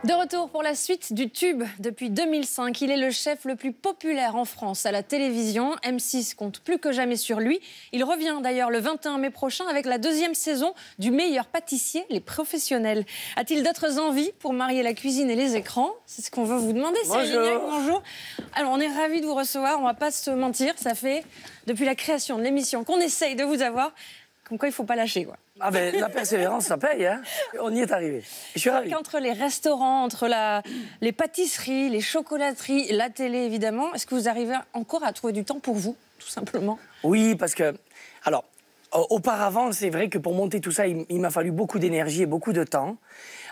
De retour pour la suite du Tube. Depuis 2005, il est le chef le plus populaire en France à la télévision. M6 compte plus que jamais sur lui. Il revient d'ailleurs le 21 mai prochain avec la deuxième saison du meilleur pâtissier, les professionnels. A-t-il d'autres envies pour marier la cuisine et les écrans? C'est ce qu'on veut vous demander. Bonjour. Bonjour. Alors, on est ravis de vous recevoir. On ne va pas se mentir. Ça fait depuis la création de l'émission qu'on essaye de vous avoir. Comme quoi, il ne faut pas lâcher, quoi. Ah ben, la persévérance, ça paye, hein. On y est arrivé. Je suis ravi. Entre les restaurants, entre les pâtisseries, les chocolateries, la télé, évidemment, est-ce que vous arrivez encore à trouver du temps pour vous, tout simplement? Oui, parce que... Alors, auparavant, c'est vrai que pour monter tout ça, il m'a fallu beaucoup d'énergie et beaucoup de temps.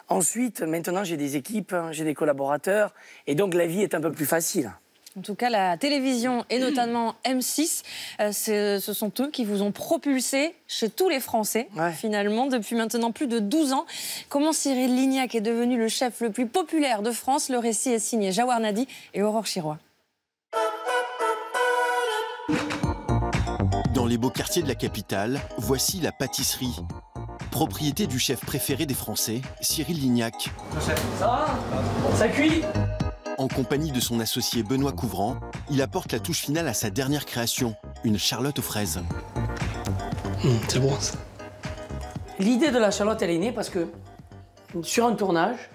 Ensuite, maintenant, j'ai des équipes, j'ai des collaborateurs, et donc la vie est un peu plus facile. En tout cas, la télévision et notamment M6, ce sont eux qui vous ont propulsé chez tous les Français, finalement, depuis maintenant plus de 12 ans. Comment Cyril Lignac est devenu le chef le plus populaire de France? Le récit est signé Jawar Nadi et Aurore Chirois. Dans les beaux quartiers de la capitale, voici la pâtisserie. Propriété du chef préféré des Français, Cyril Lignac. Ça va? Ça cuit? En compagnie de son associé Benoît Couvrant, il apporte la touche finale à sa dernière création, une charlotte aux fraises. C'est bon, ça. L'idée de la charlotte, elle est née parce que, sur un tournage,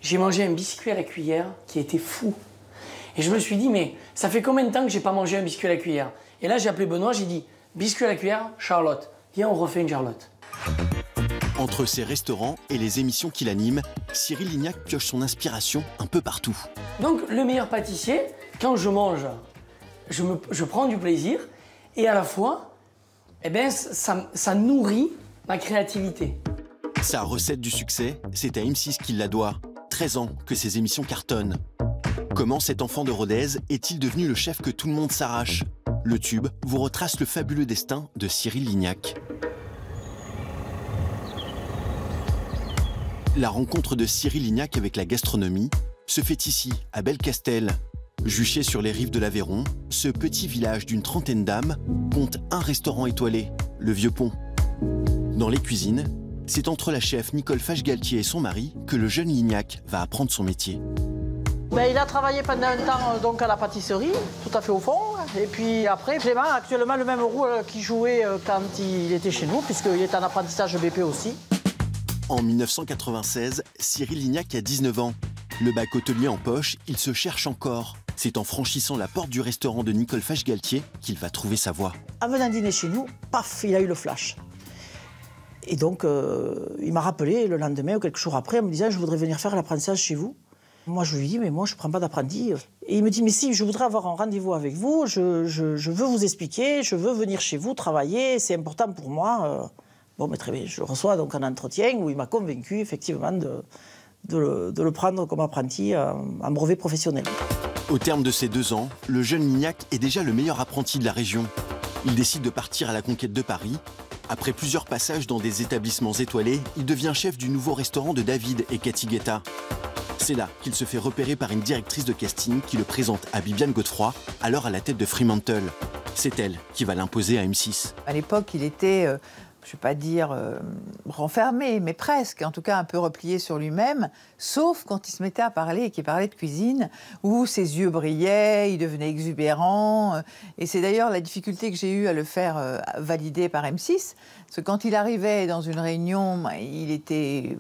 j'ai mangé un biscuit à la cuillère qui était fou. Et je me suis dit, mais ça fait combien de temps que j'ai pas mangé un biscuit à la cuillère? Et là, j'ai appelé Benoît, j'ai dit, biscuit à la cuillère, charlotte. Viens, on refait une charlotte. Entre ses restaurants et les émissions qu'il anime, Cyril Lignac pioche son inspiration un peu partout. Donc, le meilleur pâtissier, quand je mange, je prends du plaisir et à la fois, eh ben, ça nourrit ma créativité. Sa recette du succès, c'est à M6 qu'il la doit. 13 ans que ses émissions cartonnent. Comment cet enfant de Rodez est-il devenu le chef que tout le monde s'arrache? Le Tube vous retrace le fabuleux destin de Cyril Lignac. La rencontre de Cyril Lignac avec la gastronomie se fait ici, à Belcastel. Juché sur les rives de l'Aveyron, ce petit village d'une trentaine d'âmes compte un restaurant étoilé, le Vieux Pont. Dans les cuisines, c'est entre la chef Nicole Fage-Galtier et son mari que le jeune Lignac va apprendre son métier. Il a travaillé pendant un temps donc, à la pâtisserie, tout à fait au fond. Et puis après, Clément a actuellement le même rôle qu'il jouait quand il était chez nous, puisqu'il est en apprentissage BP aussi. En 1996, Cyril Lignac a 19 ans. Le bac hôtelier en poche, il se cherche encore. C'est en franchissant la porte du restaurant de Nicole Fage-Galtier qu'il va trouver sa voie. En venant dîner chez nous, paf, il a eu le flash. Et donc, il m'a rappelé le lendemain ou quelques jours après en me disant « Je voudrais venir faire l'apprentissage chez vous ». Moi, je lui dis « Mais moi, je ne prends pas d'apprenti ». Et il me dit « Mais si, je voudrais avoir un rendez-vous avec vous, je veux vous expliquer, je veux venir chez vous travailler, c'est important pour moi ». Bon, mais très bien, je reçois donc un entretien où il m'a convaincu effectivement de le prendre comme apprenti en brevet professionnel. Au terme de ces 2 ans, le jeune Lignac est déjà le meilleur apprenti de la région. Il décide de partir à la conquête de Paris. Après plusieurs passages dans des établissements étoilés, il devient chef du nouveau restaurant de David et Cathy Guetta. C'est là qu'il se fait repérer par une directrice de casting qui le présente à Bibiane Godefroy, alors à la tête de Fremantle. C'est elle qui va l'imposer à M6. À l'époque, il était... je ne vais pas dire renfermé, mais presque, en tout cas un peu replié sur lui-même, sauf quand il se mettait à parler et qu'il parlait de cuisine, où ses yeux brillaient, il devenait exubérant. Et c'est d'ailleurs la difficulté que j'ai eue à le faire valider par M6, parce que quand il arrivait dans une réunion, il était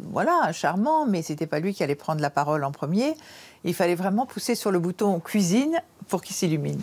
charmant, mais ce n'était pas lui qui allait prendre la parole en premier. Il fallait vraiment pousser sur le bouton cuisine pour qu'il s'illumine.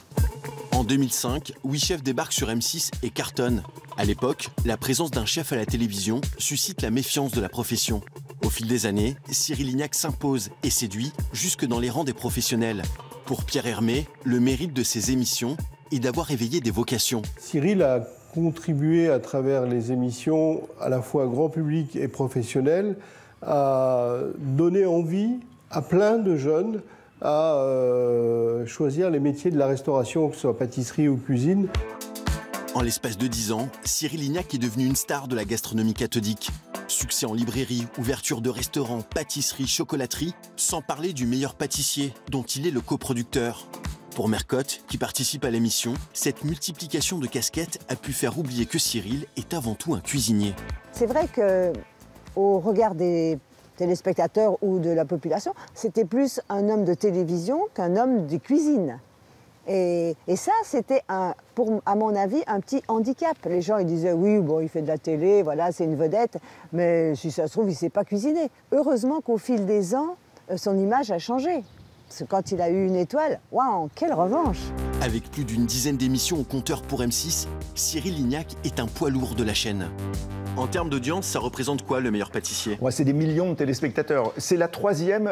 En 2005, 8 chefs débarquent sur M6 et cartonnent. À l'époque, la présence d'un chef à la télévision suscite la méfiance de la profession. Au fil des années, Cyril Lignac s'impose et séduit jusque dans les rangs des professionnels. Pour Pierre Hermé, le mérite de ses émissions est d'avoir éveillé des vocations. Cyril a contribué à travers les émissions, à la fois grand public et professionnel, à donner envie à plein de jeunes à choisir les métiers de la restauration, que ce soit pâtisserie ou cuisine. En l'espace de 10 ans, Cyril Lignac est devenu une star de la gastronomie cathodique. Succès en librairie, ouverture de restaurants, pâtisserie, chocolaterie, sans parler du meilleur pâtissier, dont il est le coproducteur. Pour Mercotte, qui participe à l'émission, cette multiplication de casquettes a pu faire oublier que Cyril est avant tout un cuisinier. C'est vrai qu'au regard des téléspectateurs ou de la population, c'était plus un homme de télévision qu'un homme de cuisine. Et ça, c'était, à mon avis, un petit handicap. Les gens ils disaient, oui, bon, il fait de la télé, voilà, c'est une vedette, mais si ça se trouve, il ne sait pas cuisiner. Heureusement qu'au fil des ans, son image a changé. Parce que quand il a eu une étoile, waouh, quelle revanche! Avec plus d'une dizaine d'émissions au compteur pour M6, Cyril Lignac est un poids lourd de la chaîne. En termes d'audience, ça représente quoi, le meilleur pâtissier? Ouais, c'est des millions de téléspectateurs. C'est la troisième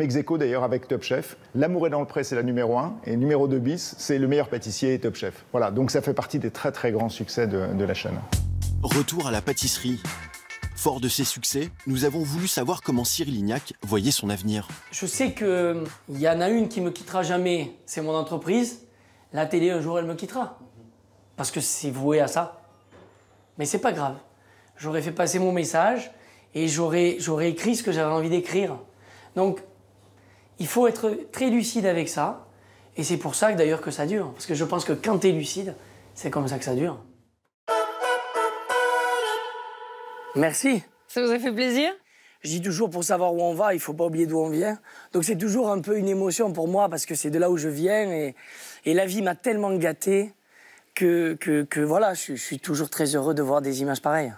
ex-aequo d'ailleurs avec Top Chef. L'amour est dans le pré, c'est la numéro 1. Et numéro 2 bis, c'est le meilleur pâtissier et Top Chef. Voilà, donc ça fait partie des très très grands succès de la chaîne. Retour à la pâtisserie. Fort de ses succès, nous avons voulu savoir comment Cyril Lignac voyait son avenir. Je sais qu'il y en a une qui me quittera jamais, c'est mon entreprise. La télé, un jour, elle me quittera. Parce que c'est voué à ça. Mais c'est pas grave. J'aurais fait passer mon message et j'aurais écrit ce que j'avais envie d'écrire. Donc, il faut être très lucide avec ça. Et c'est pour ça d'ailleurs que ça dure. Parce que je pense que quand tu es lucide, c'est comme ça que ça dure. Merci. Ça vous a fait plaisir? Je dis toujours, pour savoir où on va, il ne faut pas oublier d'où on vient. Donc c'est toujours un peu une émotion pour moi, parce que c'est de là où je viens. Et la vie m'a tellement gâté que voilà, je suis toujours très heureux de voir des images pareilles.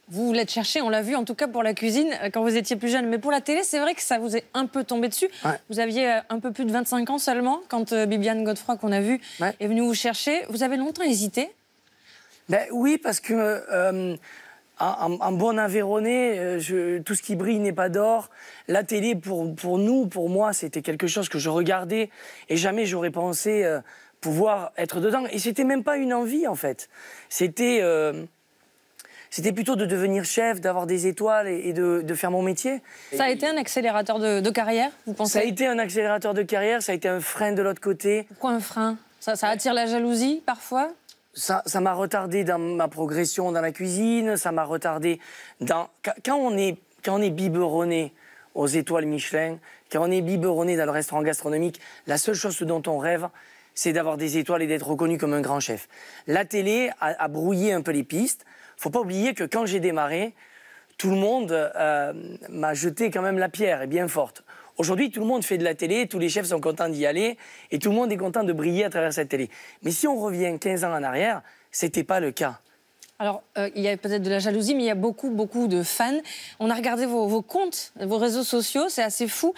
Vous l'êtes cherché, on l'a vu, en tout cas pour la cuisine, quand vous étiez plus jeune. Mais pour la télé, c'est vrai que ça vous est un peu tombé dessus. Ouais. Vous aviez un peu plus de 25 ans seulement, quand Bibiane Godefroy, qu'on a vu, est venue vous chercher. Vous avez longtemps hésité? Ben, oui, parce que... En bon Aveyronais, tout ce qui brille n'est pas d'or. La télé, pour nous, pour moi, c'était quelque chose que je regardais et jamais j'aurais pensé pouvoir être dedans. Et c'était même pas une envie, en fait. C'était plutôt de devenir chef, d'avoir des étoiles et de faire mon métier. Ça a été un accélérateur de carrière, vous pensez? Ça a été un accélérateur de carrière, ça a été un frein de l'autre côté. Pourquoi un frein? Ça attire la jalousie, parfois? Ça m'a retardé dans ma progression dans la cuisine, ça m'a retardé dans... Quand on est biberonné aux étoiles Michelin, quand on est biberonné dans le restaurant gastronomique, la seule chose dont on rêve, c'est d'avoir des étoiles et d'être reconnu comme un grand chef. La télé a brouillé un peu les pistes. Faut pas oublier que quand j'ai démarré, tout le monde m'a jeté quand même la pierre, et bien forte. Aujourd'hui, tout le monde fait de la télé, tous les chefs sont contents d'y aller et tout le monde est content de briller à travers cette télé. Mais si on revient 15 ans en arrière, c'était pas le cas. Alors, il y a peut-être de la jalousie, mais il y a beaucoup de fans. On a regardé vos comptes, vos réseaux sociaux, c'est assez fou.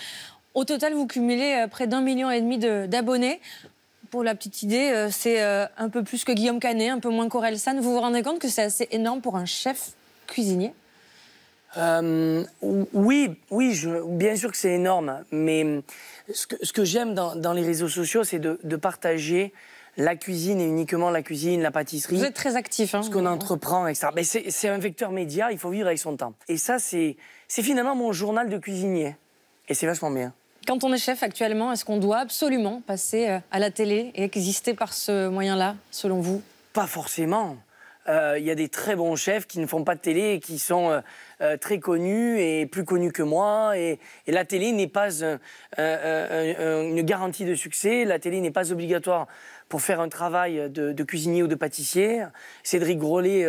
Au total, vous cumulez près d'1,5 million d'abonnés. Pour la petite idée, c'est un peu plus que Guillaume Canet, un peu moins qu'Orelsan. Vous vous rendez compte que c'est assez énorme pour un chef cuisinier? Oui, bien sûr que c'est énorme, mais ce que j'aime dans les réseaux sociaux, c'est de partager la cuisine et uniquement la cuisine, la pâtisserie. Vous êtes très actif, hein? Ce qu'on entreprend, etc. Mais c'est un vecteur média, il faut vivre avec son temps. Et ça, c'est finalement mon journal de cuisinier. Et c'est vachement bien. Quand on est chef actuellement, est-ce qu'on doit absolument passer à la télé et exister par ce moyen-là, selon vous? Pas forcément. Il y a des très bons chefs qui ne font pas de télé et qui sont très connus et plus connus que moi. Et la télé n'est pas une garantie de succès. La télé n'est pas obligatoire pour faire un travail de cuisinier ou de pâtissier. Cédric Grolet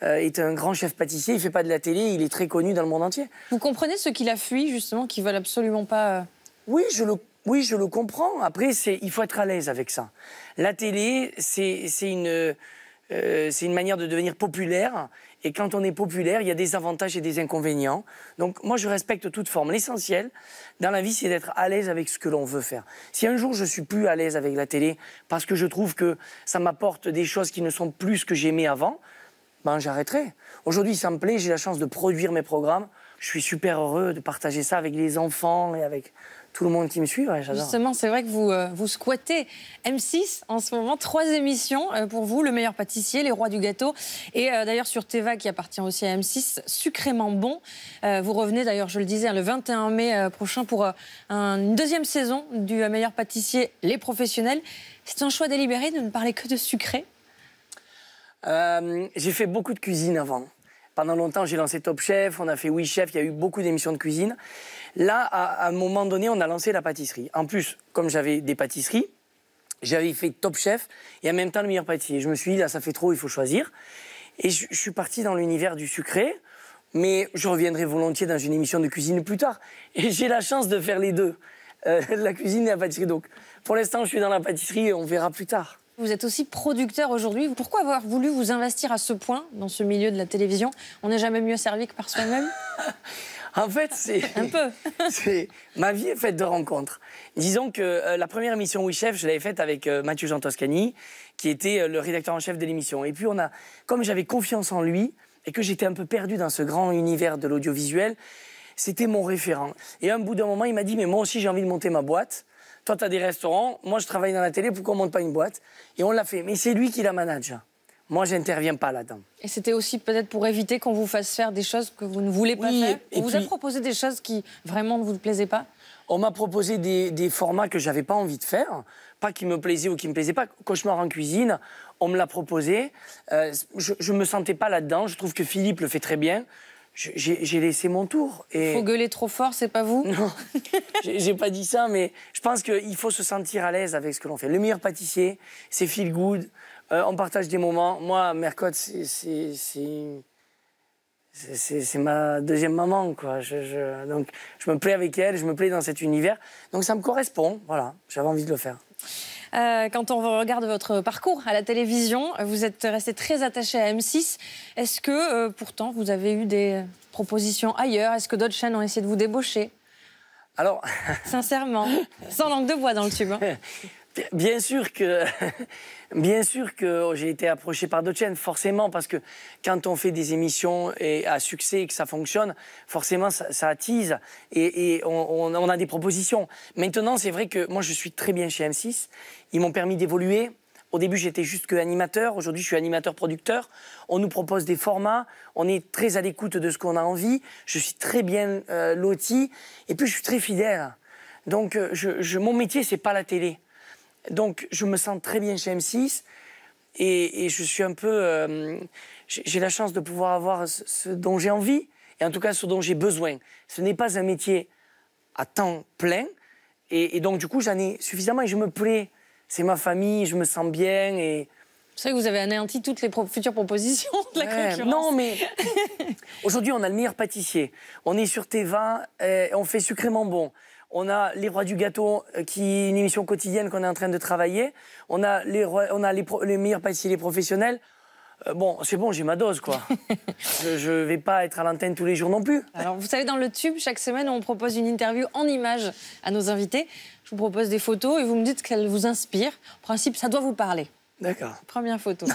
est un grand chef pâtissier. Il ne fait pas de la télé, il est très connu dans le monde entier. Vous comprenez ceux qui la fuient, justement, qui ne veulent absolument pas... Oui, je le comprends. Après, il faut être à l'aise avec ça. La télé, c'est une manière de devenir populaire. Et quand on est populaire, il y a des avantages et des inconvénients. Donc moi, je respecte toute forme. L'essentiel dans la vie, c'est d'être à l'aise avec ce que l'on veut faire. Si un jour, je suis plus à l'aise avec la télé, parce que je trouve que ça m'apporte des choses qui ne sont plus ce que j'aimais avant, ben j'arrêterai. Aujourd'hui, ça me plaît, j'ai la chance de produire mes programmes. Je suis super heureux de partager ça avec les enfants et avec tout le monde qui me suit. Ouais, j'adore. Justement, c'est vrai que vous squattez M6 en ce moment. 3 émissions pour vous, Le Meilleur Pâtissier, Les Rois du Gâteau. Et d'ailleurs sur Téva, qui appartient aussi à M6, Sucrément Bon. Vous revenez d'ailleurs, je le disais, le 21 mai prochain pour une 2e saison du Meilleur Pâtissier, Les Professionnels. C'est un choix délibéré de ne parler que de sucré? J'ai fait beaucoup de cuisine avant. Pendant longtemps, j'ai lancé Top Chef, on a fait Oui Chef, il y a eu beaucoup d'émissions de cuisine. Là, à un moment donné, on a lancé la pâtisserie. En plus, comme j'avais des pâtisseries, j'avais fait Top Chef et en même temps Le Meilleur Pâtissier. Je me suis dit, là, ça fait trop, il faut choisir. Et je suis parti dans l'univers du sucré. mais je reviendrai volontiers dans une émission de cuisine plus tard. Et j'ai la chance de faire les deux, la cuisine et la pâtisserie. Donc, pour l'instant, je suis dans la pâtisserie et on verra plus tard. Vous êtes aussi producteur aujourd'hui. Pourquoi avoir voulu vous investir à ce point dans ce milieu de la télévision? On n'est jamais mieux servi que par soi-même. En fait, c'est... Un peu. Ma vie est faite de rencontres. Disons que la première émission Oui Chef, je l'avais faite avec Mathieu Jean Toscani, qui était le rédacteur en chef de l'émission. Et puis, comme j'avais confiance en lui et que j'étais un peu perdu dans ce grand univers de l'audiovisuel, c'était mon référent. Et à un bout d'un moment, il m'a dit « Mais moi aussi, j'ai envie de monter ma boîte. Toi, tu as des restaurants. Moi, je travaille dans la télé. Pourquoi on ne monte pas une boîte ?» Et on l'a fait. Mais c'est lui qui la manage. Moi, je n'interviens pas là-dedans. Et c'était aussi peut-être pour éviter qu'on vous fasse faire des choses que vous ne voulez pas faire. On vous a proposé des choses qui vraiment ne vous plaisaient pas? On m'a proposé des formats que je n'avais pas envie de faire. Pas qui me plaisaient ou qui ne me plaisaient pas. Cauchemar en cuisine, on me l'a proposé. Je ne me sentais pas là-dedans. Je trouve que Philippe le fait très bien. J'ai laissé mon tour. Il faut gueuler trop fort, c'est pas vous? Non, j'ai pas dit ça, mais je pense qu'il faut se sentir à l'aise avec ce que l'on fait. Le meilleur pâtissier, c'est feel good. On partage des moments. Moi, Mercotte, c'est ma deuxième maman, quoi. Donc, je me plais avec elle, je me plais dans cet univers. Donc, ça me correspond, voilà. J'avais envie de le faire. Quand on regarde votre parcours à la télévision, vous êtes resté très attaché à M6. Est-ce que, pourtant, vous avez eu des propositions ailleurs? Est-ce que d'autres chaînes ont essayé de vous débaucher? Alors... Sincèrement, sans langue de bois dans le tube. Hein. Bien sûr que j'ai été approché par d'autres chaînes, forcément, parce que quand on fait des émissions à succès et que ça fonctionne, forcément, ça attise et on a des propositions. Maintenant, c'est vrai que moi, je suis très bien chez M6. Ils m'ont permis d'évoluer. Au début, j'étais juste que animateur. Aujourd'hui, je suis animateur-producteur. On nous propose des formats. On est très à l'écoute de ce qu'on a envie. Je suis très bien loti. Et puis, je suis très fidèle. Donc, mon métier, c'est pas la télé. Donc, je me sens très bien chez M6 et je suis un peu... j'ai la chance de pouvoir avoir ce dont j'ai envie et en tout cas ce dont j'ai besoin. Ce n'est pas un métier à temps plein et donc, du coup, j'en ai suffisamment et je me plais. C'est ma famille, je me sens bien et... Vous savez que vous avez anéanti toutes les futures propositions de la concurrence. Non, mais aujourd'hui, on a le meilleur pâtissier. On est sur Téva, on fait sucrément bon. On a Les Rois du Gâteau, qui est une émission quotidienne qu'on est en train de travailler. On a les meilleurs pâtissiers, les professionnels. Bon, c'est bon, j'ai ma dose, quoi. Je ne vais pas être à l'antenne tous les jours non plus. Alors, vous savez, dans le tube, chaque semaine, on propose une interview en images à nos invités. Je vous propose des photos et vous me dites qu'elles vous inspirent. En principe, ça doit vous parler. D'accord. Première photo.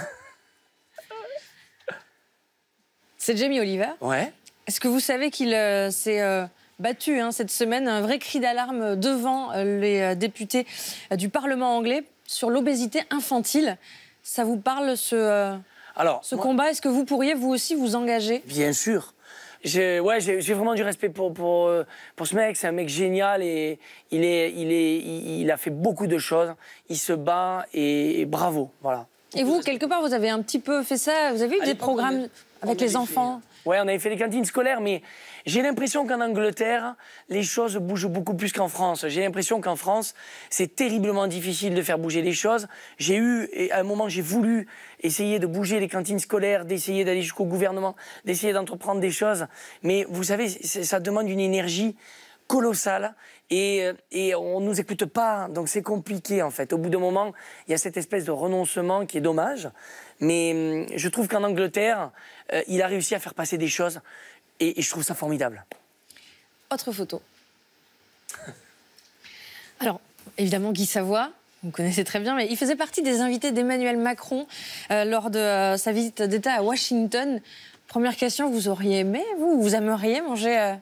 C'est Jamie Oliver. Ouais. Est-ce que vous savez qu'il s'est... battu cette semaine, un vrai cri d'alarme devant les députés du Parlement anglais sur l'obésité infantile. Ça vous parle, ce combat? Est-ce que vous pourriez, vous aussi, vous engager? Bien sûr. J'ai vraiment du respect pour ce mec. C'est un mec génial et il a fait beaucoup de choses. Il se bat et bravo, voilà. Et vous, quelque part, vous avez un petit peu fait ça? Vous avez eu des programmes avec les enfants? Ouais, on avait fait les cantines scolaires, mais j'ai l'impression qu'en Angleterre, les choses bougent beaucoup plus qu'en France. J'ai l'impression qu'en France, c'est terriblement difficile de faire bouger les choses. À un moment, j'ai voulu essayer de bouger les cantines scolaires, d'essayer d'aller jusqu'au gouvernement, d'essayer d'entreprendre des choses. Mais vous savez, ça demande une énergie colossale et on ne nous écoute pas, donc c'est compliqué en fait. Au bout d'un moment, il y a cette espèce de renoncement qui est dommage, mais je trouve qu'en Angleterre, il a réussi à faire passer des choses et je trouve ça formidable. Autre photo. Alors, évidemment, Guy Savoy, vous connaissez très bien, mais il faisait partie des invités d'Emmanuel Macron lors de sa visite d'État à Washington. Première question, vous auriez aimé, vous aimeriez manger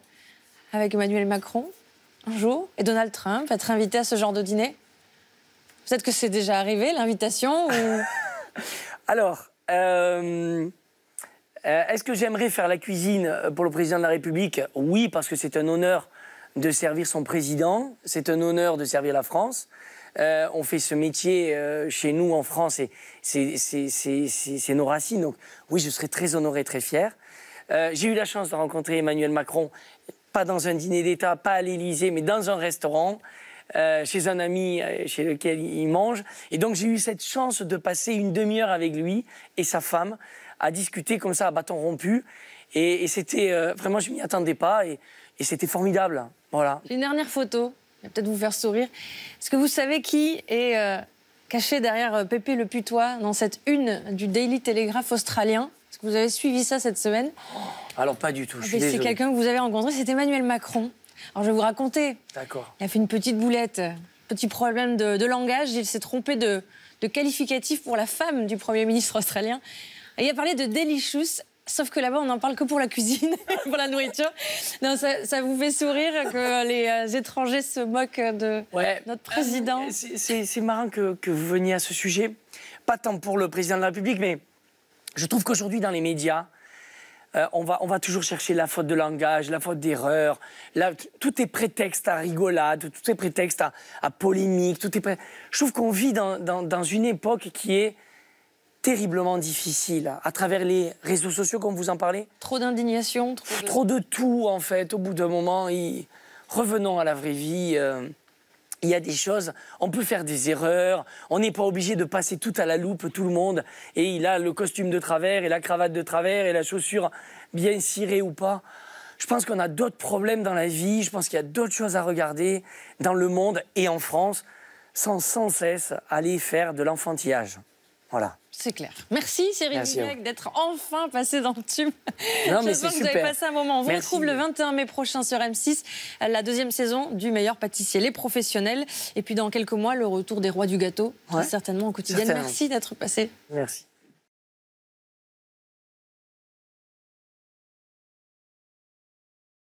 avec Emmanuel Macron un jour et Donald Trump, être invité à ce genre de dîner? Peut-être que c'est déjà arrivé, l'invitation ou... Alors, est-ce que j'aimerais faire la cuisine pour le président de la République? Oui, parce que c'est un honneur de servir son président, c'est un honneur de servir la France. On fait ce métier chez nous en France et c'est nos racines. Donc oui, je serais très honoré, très fier. J'ai eu la chance de rencontrer Emmanuel Macron, pas dans un dîner d'État, pas à l'Élysée, mais dans un restaurant, chez un ami chez lequel il mange. Et donc j'ai eu cette chance de passer une demi-heure avec lui et sa femme à discuter comme ça à bâton rompu. Et c'était vraiment, je m'y attendais pas et c'était formidable. Voilà. Une dernière photo, qui va peut-être vous faire sourire. Est-ce que vous savez qui est caché derrière Pépé Le Putois dans cette une du Daily Telegraph australien? Est-ce que vous avez suivi ça cette semaine? Alors pas du tout, je suis C'est désolé. quelqu'un que vous avez rencontré, c'est Emmanuel Macron. Alors je vais vous raconter. D'accord. Il a fait une petite boulette, petit problème de langage. Il s'est trompé de qualificatif pour la femme du Premier ministre australien. Et il a parlé de delicious, sauf que là-bas, on n'en parle que pour la cuisine, pour la nourriture. Non, ça vous fait sourire que les étrangers se moquent de notre président? C'est marrant que vous veniez à ce sujet. Pas tant pour le président de la République, mais je trouve qu'aujourd'hui, dans les médias, on va toujours chercher la faute de langage, la faute d'erreur. Tout est prétexte à rigolade, tout est prétexte à polémique. Je trouve qu'on vit dans une époque qui est terriblement difficile, à travers les réseaux sociaux, comme vous en parlez. Trop d'indignation, trop de tout, en fait. Au bout d'un moment, revenons à la vraie vie. Il y a des choses, on peut faire des erreurs, on n'est pas obligé de passer tout à la loupe, tout le monde. Et il a le costume de travers, et la cravate de travers, et la chaussure bien cirée ou pas. Je pense qu'on a d'autres problèmes dans la vie, je pense qu'il y a d'autres choses à regarder dans le monde et en France, sans cesse aller faire de l'enfantillage. Voilà. C'est clair. Merci Cyril Lignac d'être enfin passé dans le tube. Non, mais c'est super. J'espère que vous avez passé un moment. On vous retrouve le 21 mai prochain sur M6, la deuxième saison du Meilleur Pâtissier, les professionnels. Et puis dans quelques mois, le retour des rois du gâteau, certainement au quotidien. Merci d'être passé. Merci.